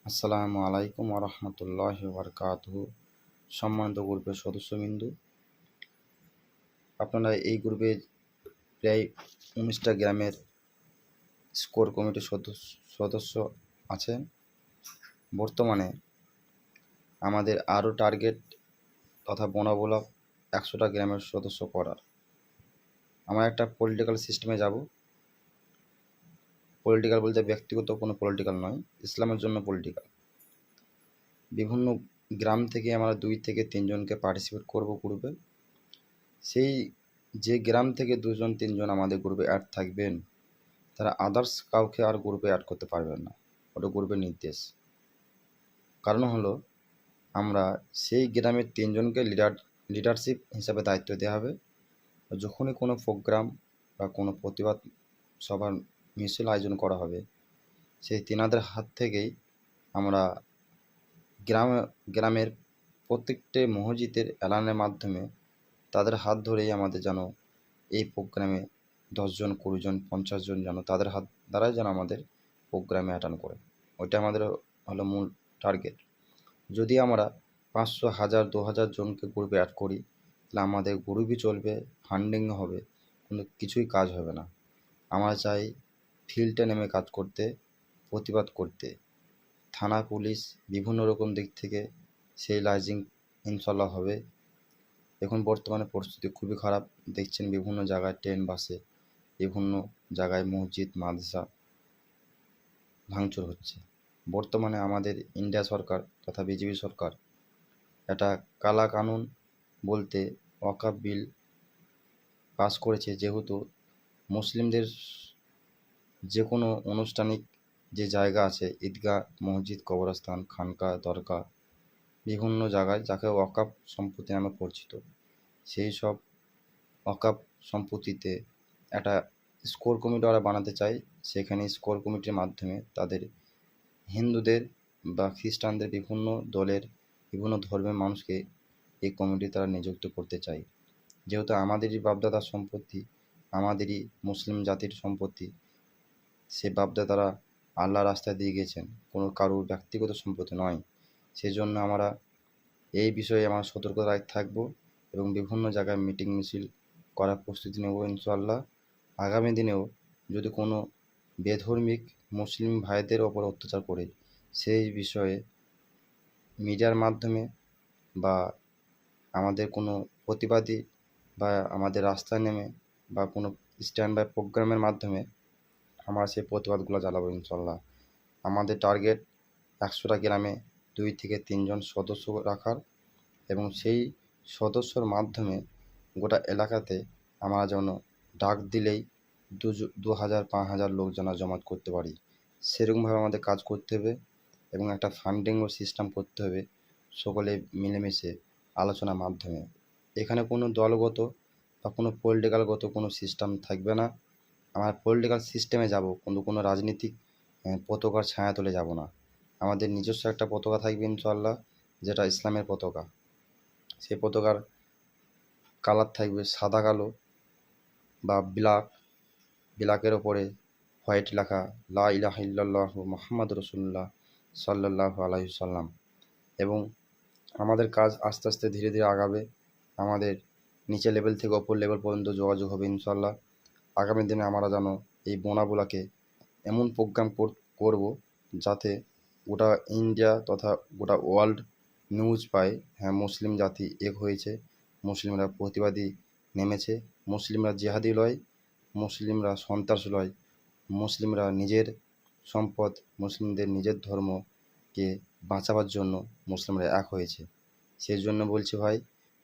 আসসালামু আলাইকুম ওরহমতুল্লাহি ওয়াবারাকাতুহু। সম্মানিত গ্রুপের সদস্যবৃন্দু, আপনারা এই গ্রুপে প্রায় 19টা গ্রামের স্কোর কমিটির সদস্য আছেন। বর্তমানে আমাদের আরও টার্গেট তথা বনাবলক 100টা গ্রামের সদস্য করার। আমরা একটা পলিটিক্যাল সিস্টেমে যাব। পলিটিক্যাল বলতে ব্যক্তিগত কোনো পলিটিক্যাল নয়, ইসলামের জন্য পলিটিক্যাল। বিভিন্ন গ্রাম থেকে আমরা 2 থেকে 3 জনকে পার্টিসিপেট করব গ্রুপে। সেই যে গ্রাম থেকে 2 জন 3 জন আমাদের গ্রুপে অ্যাড থাকবেন, তারা আদার্স কাউকে আর গ্রুপে অ্যাড করতে পারবেন না। ওটা গ্রুপের নির্দেশ। কারণ হলো, আমরা সেই গ্রামের 3 জনকে লিডারশিপ হিসাবে দায়িত্ব দেওয়া হবে। যখনই কোনো প্রোগ্রাম বা কোনো প্রতিবাদ সভার মিছিল আয়োজন করা হবে, সেই তেনাদের হাত থেকেই আমরা গ্রামের প্রত্যেকটি মসজিদের এলানের মাধ্যমে তাদের হাত ধরেই আমাদের যেন এই প্রোগ্রামে 10 জন 20 জন 50 জন যেন তাদের হাত দ্বারাই যেন আমাদের প্রোগ্রামে অ্যাটেন্ড করে। ওইটা আমাদের হলো মূল টার্গেট। যদি আমরা 500, 1000, 2000 জনকে গ্রুপে অ্যাড করি, তাহলে আমাদের গ্রুপই চলবে, ফান্ডিং হবে, কিন্তু কিছুই কাজ হবে না। আমরা চাই ফিল্ডে নেমে কাজ করতে, প্রতিবাদ করতে। থানা, পুলিশ বিভিন্ন রকম দিক থেকে সেই লাইজিং ইনশাল্লাহ হবে। এখন বর্তমানে পরিস্থিতি খুবই খারাপ। দেখছেন বিভিন্ন জায়গায় ট্রেন, বাসে, বিভিন্ন জায়গায় মসজিদ, মাদ্রাসা ভাঙচুর হচ্ছে। বর্তমানে আমাদের ইন্ডিয়া সরকার তথা বিজেপি সরকার একটা কালা কানুন বলতে ওয়াকফ বিল পাস করেছে, যেহেতু মুসলিমদের যে কোনো আনুষ্ঠানিক যে জায়গা আছে, ঈদগাহ, মসজিদ, কবরস্থান, খানকা, দরগা, বিভিন্ন জায়গায় যাকে ওয়াকফ সম্পত্তি নামে পরিচিত, সেই সব ওয়াকফ সম্পত্তিতে একটা স্কোর কমিটি ওরা বানাতে চায়। সেখানে স্কোর কমিটির মাধ্যমে তাদের হিন্দুদের বা খ্রিস্টানদের বিভিন্ন দলের বিভিন্ন ধর্মের মানুষকে এই কমিটি তারা নিযুক্ত করতে চায়। যেহেতু আমাদেরই বাপদাদার সম্পত্তি, আমাদেরই মুসলিম জাতির সম্পত্তি, সে বাপদাদারা আল্লাহ রাস্তায় দিয়ে গেছেন, কোনো কারুর ব্যক্তিগত সম্পত্তি নয়। সেজন্য আমরা এই বিষয়ে আমরা সতর্কতায় থাকব এবং বিভিন্ন জায়গায় মিটিং মিছিল করার প্রস্তুতি নেব ইনশাআল্লাহ। আগামী দিনেও যদি কোনো বেধর্মিক মুসলিম ভাইদের ওপর অত্যাচার করে, সেই বিষয়ে মিডিয়ার মাধ্যমে বা আমাদের কোনো প্রতিবাদী বা আমাদের রাস্তায় নেমে বা কোনো স্ট্যান্ড বাই প্রোগ্রামের মাধ্যমে আমরা সেই প্রতিবাদগুলো চালাবো ইনশাল্লাহ। আমাদের টার্গেট 100টা গ্রামে 2 থেকে 3 জন সদস্য রাখার, এবং সেই সদস্যর মাধ্যমে গোটা এলাকাতে আমরা যেন ডাক দিলেই 2000, 5000 লোক যেন জমায়েত করতে পারি, সেরকমভাবে আমাদের কাজ করতে হবে। এবং একটা ফান্ডিংও সিস্টেম করতে হবে সকলে মিলেমিশে আলোচনার মাধ্যমে। এখানে কোনো দলগত বা কোনো পলিটিক্যালগত কোনো সিস্টেম থাকবে না। আমরা পলিটিক্যাল সিস্টেমে যাব, কিন্তু কোনো রাজনীতিক পতাকার ছায়াতলে যাব না। আমাদের নিজস্ব একটা পতাকা থাকবে ইনশাআল্লাহ, যেটা ইসলামের পতাকা। সেই পতাকার কালার থাকবে সাদা কালো বা ব্ল্যাকের ওপরে হোয়াইট লেখা লা ইলাহা ইল্লাল্লাহু মুহাম্মাদুর রাসূলুল্লাহ সাল্লাল্লাহু আলাইহি সাল্লাম। এবং আমাদের কাজ আস্তে আস্তে ধীরে ধীরে আগাবে। আমাদের নিচে লেভেল থেকে ওপর লেভেল পর্যন্ত যোগাযোগ হবে ইনশাআল্লাহ। আগামী দিনে আমরা যেন এই বোনাগুলাকে এমন প্রোগ্রাম করব যাতে গোটা ইন্ডিয়া তথা গোটা ওয়ার্ল্ড নিউজ পায়, হ্যাঁ মুসলিম জাতি এক হয়েছে, মুসলিমরা প্রতিবাদী নেমেছে, মুসলিমরা জিহাদি লয়, মুসলিমরা সন্ত্রাস লয়, মুসলিমরা নিজের সম্পদ, মুসলিমদের নিজের ধর্মকে বাঁচাবার জন্য মুসলিমরা এক হয়েছে। সেই জন্য বলছি ভাই,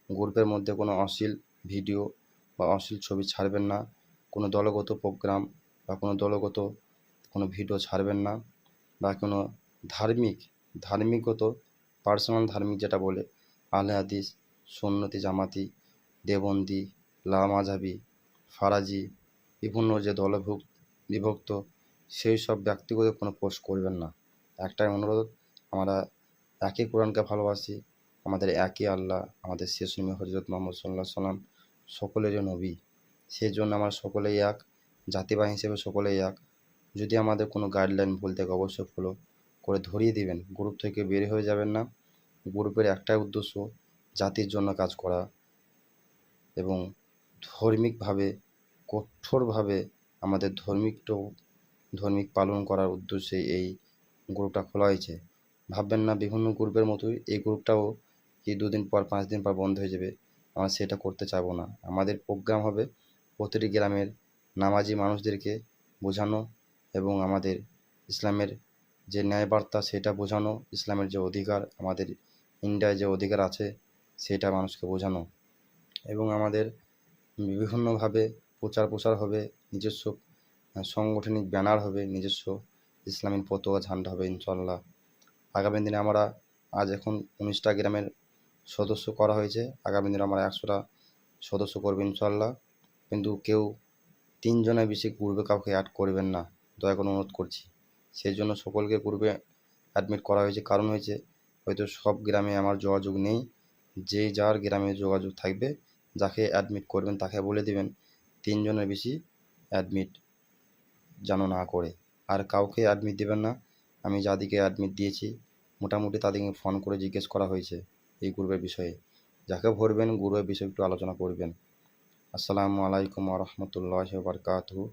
গ্রুপের মধ্যে কোনো অশ্লীল ভিডিও বা অশ্লীল ছবি ছাড়বেন না, কোনো দলগত প্রোগ্রাম বা কোনো দলগত কোনো ভিডিও ছাড়বেন না, বা কোনো ধার্মিকগত পার্সোনাল ধার্মিক যেটা বলে আহলে হাদিস, সুন্নতি, জামাতি, দেওবন্দি, লামাযাবি, ফারাজি, বিভিন্ন যে দলে বিভক্ত, সেই সব ব্যক্তিগত কোনো পোস্ট করবেন না। একটাই অনুরোধ, আমরা একই কোরআনকে ভালোবাসি, আমাদের একই আল্লাহ, আমাদের শেষ নবী হযরত মুহাম্মদ সাল্লাল্লাহু আলাইহি সাল্লাম সকলেরই নবী। সেই জন্য আমরা সকলেই এক, জাতি ভাই হিসেবে সকলেই এক। যদি আমাদের কোনো গাইডলাইন ভুল থাকে অবশ্যই ফলো করে ধরিয়ে দিবেন। গ্রুপ থেকে বের হয়ে যাবেন না। গ্রুপের একটাই উদ্দেশ্য জাতির জন্য কাজ করা এবং ধার্মিকভাবে কঠোরভাবে আমাদের ধার্মিক পালন করার উদ্দেশ্যে এই গ্রুপটা খোলা হয়েছে। ভাববেন না বিভিন্ন গ্রুপের মতোই এই গ্রুপটাও কি 2 দিন পর 5 দিন পর বন্ধ হয়ে যাবে। আমরা সেটা করতে চাইবো না। আমাদের প্রোগ্রাম হবে প্রতিটি গ্রামের নামাজি মানুষদেরকে বোঝানো এবং আমাদের ইসলামের যে ন্যায় বার্তা সেটা বোঝানো, ইসলামের যে অধিকার আমাদের ইন্ডিয়ায় যে অধিকার আছে সেটা মানুষকে বোঝানো এবং আমাদের বিভিন্নভাবে প্রচার হবে, নিজস্ব সাংগঠনিক ব্যানার হবে, নিজস্ব ইসলামিক পতাকা ঝান্ডা হবে ইনশাআল্লাহ। আগামী দিনে আমরা এখন 19টা গ্রামের সদস্য করা হয়েছে। আগামী দিনে আমরা 100টা সদস্য করব ইনশাআল্লাহ। কিন্তু কেউ 3 জনের বেশি গ্রুপে কাউকে অ্যাড করবেন না, দয়া করে অনুরোধ করছি। সেই জন্য সকলকে গ্রুপে অ্যাডমিট করা হয়েছে। কারণ হয়েছে হয়তো সব গ্রামে আমার যোগাযোগ নেই। যে যার গ্রামে যোগাযোগ থাকবে যাকে অ্যাডমিট করবেন তাকে বলে দিবেন 3 জনের বেশি অ্যাডমিট যেন না করে। আর কাউকে অ্যাডমিট দেবেন না। আমি যাদেরকে অ্যাডমিট দিয়েছি মোটামুটি তাদেরকে ফোন করে জিজ্ঞেস করা হয়েছে এই গ্রুপের বিষয়ে। যাকে ভরবেন গ্রুপের বিষয়ে একটু আলোচনা করবেন। আসসালামু আলাইকুম ওয়া রাহমাতুল্লাহি ওয়া বারাকাতুহু।